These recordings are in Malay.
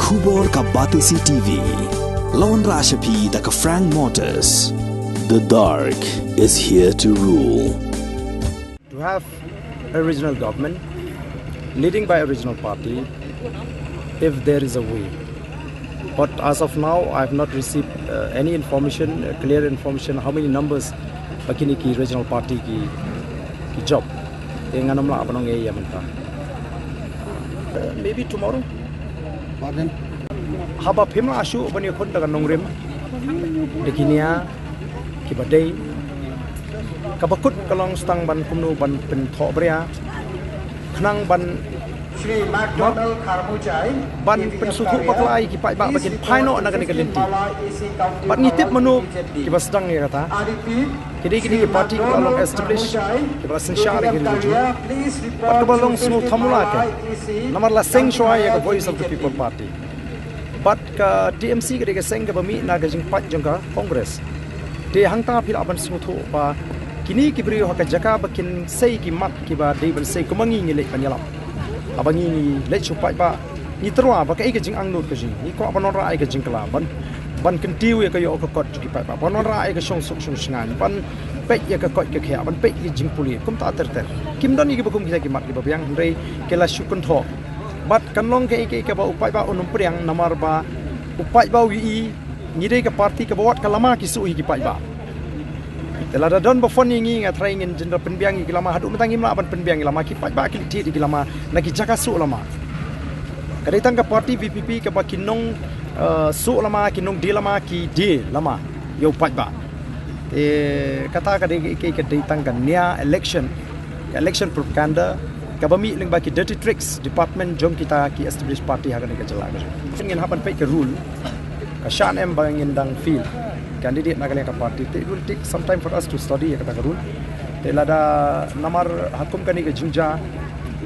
Khubor ka Batisi TV. Lawan Rashapi da ka Frank Motors. The dark is here to rule. To have a regional government leading by a regional party, if there is a way. But as of now, I have not received any information, clear information, how many numbers bakini ki regional party ki job. Dengan namla apa nong ya mentah. Maybe tomorrow. Pardon. Haba phimla asu bani khon daga nongrim. Dekinia ki badai. Kabakut kalong stang ban kumnu ban pen tho bria. Khnang ban ban pensuku paklai ki pai ba bakin phaino nagan galinti ban nitip manu ki basdang ni kata kini party ko along establish ki basen share ki ruju pat balong snu thamula ke namar la seng shwa ya voice of the people party but ka TMC ke seng ka bami na gajing pat jangka congress de hangta phil aban snu tho ba kini ki brio ka jaka bakin sei ki mat ki ba de ban sei kumangi ni le panyalam abangi ni let chupai ba ni terwa ba kai ke jing ang not ke jing ni ko ban ra ai ke jing kala ban kentiu ya ka yo ka kot ki pa ban ra ai ke song suk song sngan ban pe ya ka kot ke kha ban pe ki jing puli kum ta ter kim don ni ki bukum ki ki mat ki ba yang rei ke la shukun tho bat kan long ke ba upai ba unum priang namar ba upai ba wi ni dei ka parti ka bawat kalama ki su hi ki pai ba telada don bofon ngi nga try ngin jendra penbiang ki lama hadu mentangi ma ban penbiang lama ki pai ba ki ti di lama na ki jaka su lama kadai tang ka parti VPP ka ba kinong su lama kinong di lama ki di lama yo pai ba kata kadai ke tang ka nia election propaganda ka ba mi ling ba ki dirty tricks department jom kita ki establish party ha ka jala ngin hapan pai ke rule ka shan em ba ngin dang feel candidate Nagaland party. It will take some time for us to study kata rule. Telada namar hakum kani ke jingja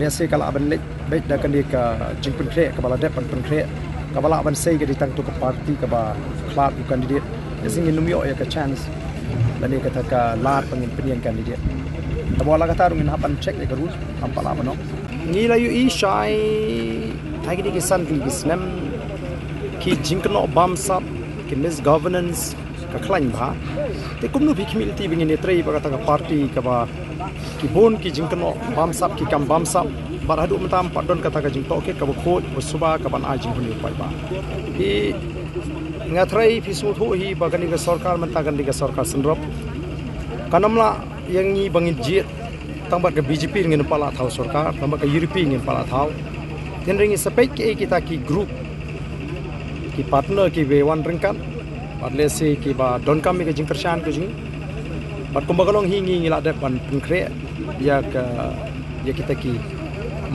lese kala aban let bet da kani ka jingpun kre ka bala depan pun kre ka bala aban sei ke ditang tu ke party ka ba klat u candidate sing numyo ya ka chance lani kata ka lat pengin penian candidate. Tabala kata rungin hapan check ke rule ampala mano. Ni la yu i shai thai ki san ki snam ki jingkno bam sap ki misgovernance ka khlain ba te kumnu bi community bingin netrei ba kata ka party ka ba ki bon ki jingkno bam sap ki kam bam sap bar hadu matam padon kata ka jingto ke ka ba khoj suba ka ban ajing huni pai ba i ngatrei fisu tho hi ba kani ka sarkar manta kan ka sarkar senrop kanamla yang ni bangin jit tambat ka BJP ngin pala thau sarkar tambat ka URP ngin pala thau tenringi sepek ke kita ki group ki partner ki V1 ringkan padle se ki ba don kami ke jing kershan ke jing pat kumbagalong hingi ngila de pan pengkre ya kita ki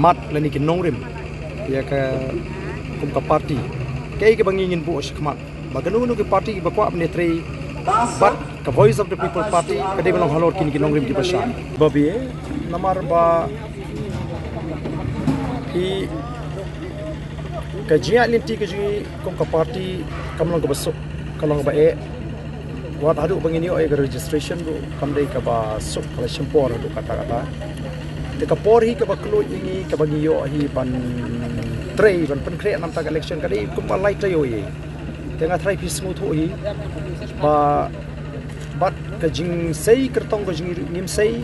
mat lani ki nongrim ya ka kum ka party ke bangingin bu shikmat baganu nu ki party ki bakwa apne tre but ka voice of the people party kade belong halor ki nongrim ki basha babi namar ba ki ka jia linti ke jing kum ka party kamlong ka basuk kalau ba wat hadu bangini o registration do kamdai ka ba suk kala simpor do kata te ka por hi ka ba klo ini ka bangi yo hi ban trei ban pen kre nam ta election ka dei kum ba lai tayo ye te nga trai pis mu tho hi ba bat ka jing sei kertong ka jing nim sei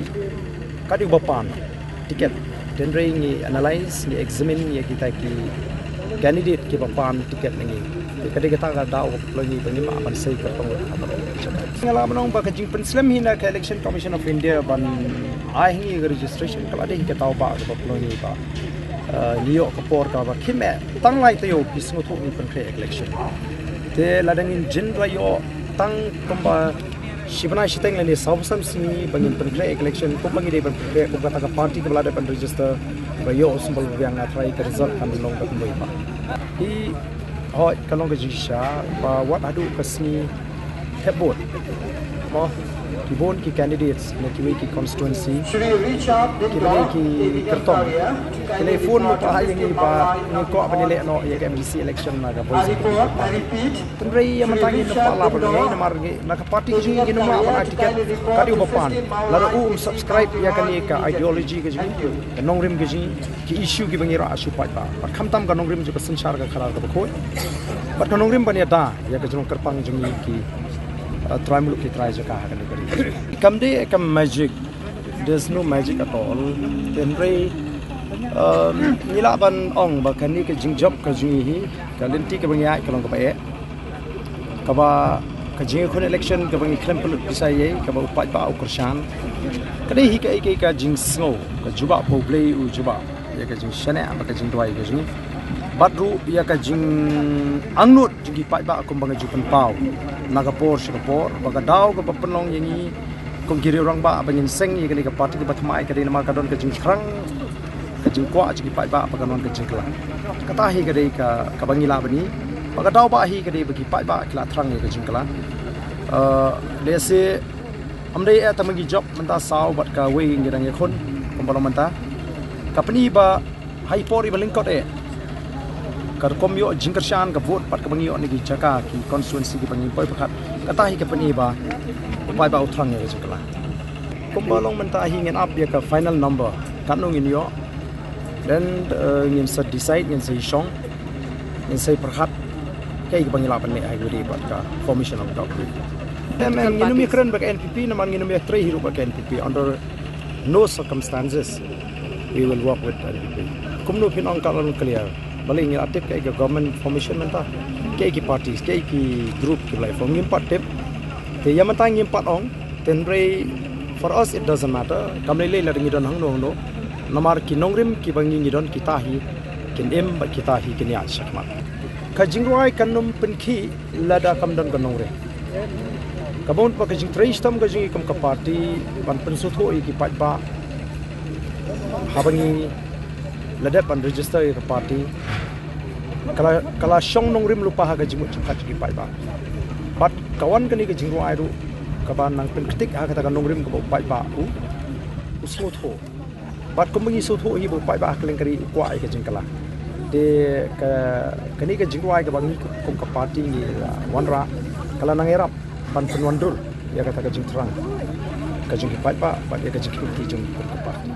ka di ba pan tiket den rei ni analyze ni examine ni kita ki candidate ki ba pan tiket ni kadai kita ga daw lagi bangima ban sei ka tong ngala manong ba kajing penslam hina ka election commission of India ban ai hingi registration kala dei ka taw ba ba ploni ba niyo ka por ka ba khime tang lai tayo pisngo thu ni pen election te ladang in jin la yo tang komba shibana shiteng le sabsam sini bangin pen election ko bangi dei pen ko kata ka party ka balada pen register ba yo simbol yang try ka result kan long ka kumbai ba i hoi kalong ka jisha ba wat adu kasni hebot mo ki bon ki candidates ne ki constituency ki bani ki kertong telefon mo pa yang ni ba ni ko apa ni le no ya MDC election na ga voice tendrai yang mentangi no pa la pa ni na mar ni na ka party ki ni no ma pa tiket ka di upapan la subscribe ya kan ni ka ideology ke ji ka nongrim ke ji ki issue ki bangi ra asu pa ba kham tam ka nongrim ju ka sanchar ka khara ka khoi but ka nongrim bani da ya ka jong kerpang jung ni ki try muluk ki try jaka kan ni kam de kam magic, there's no magic at all tendrai nila ban ong ba kan ni ka jingjop ka jungi hi ka lenti ka bangi ai ka long ka ba ka ba ka jing khon election ka bangi klem pulut bisa ye ka ba upai ba ukrsan ka dei hi ka jing snow ka juba po play u juba ya ka jing shane ba ka jing dwai ka jing badru ya ka jing angnut jing pai ba kum bang jupan pau nagapor singapore ba ka daw ka penong yangi kum kiri orang ba banyin seng ye ka party ka batmai ka dei nama ka don ka jing krang ka jing kwa jing pai ba ka non ka jing kala kata hi ka dei ka bangi la bani ba ka daw ba hi ka dei bagi pai ba kala thrang ye ka jing kala lese amdai tamagi job menta saw bat ka we ngirang ye khon pembalong menta kapni ba hai pori balingkot kar komyo jingkershan ka vote pat ka bangi on gi jaka ki constituency ki bangi poi pakhat kata hi ka pani ba pai ba uthrang ye jingkala kombalong menta hi ngen up ya ka final number kanong in yo then ngin sa decide ngin sa shong ngin sa pakhat kai ki bangi la pan ne ai guri pat ka formation of government men ngin mi kren ba NPP naman ngin mi 3 hero ba NPP under no circumstances we will work with NPP kumno pinong ka lon clear baling ngin aktif kai government formation menta kai ki parties kai ki group ki lai from ngin pat tip te yamata ngin pat ong tenrei for us it doesn't matter kamle le la ngi don hang no namar ki nongrim ki bangi ngi don kita hi kin em ba kita hi kin ya shakmat ka jingwai kanum pinki lada kam don ka nongre kabon pa ka jing treistam ka jing kam ka party pan pensu tho ki pat ba habangi lada pan register ka party kala shong nongrim lupa ha ka jing chakhat ki pat ba but kawan kani ka jingwai ru kaban nang pen kritik ha kata ka nongrim ka pat ba usmo tho bat kumbangi so tho hi bo pai ba kleng kari kwa ai ka jingkala de ka kani ka jingwai ka bangi kum ka party ni wanra kala nang erap pan penwandul ya kata ka jingtrang ka jing pai ba ya ka jing ki jing ka party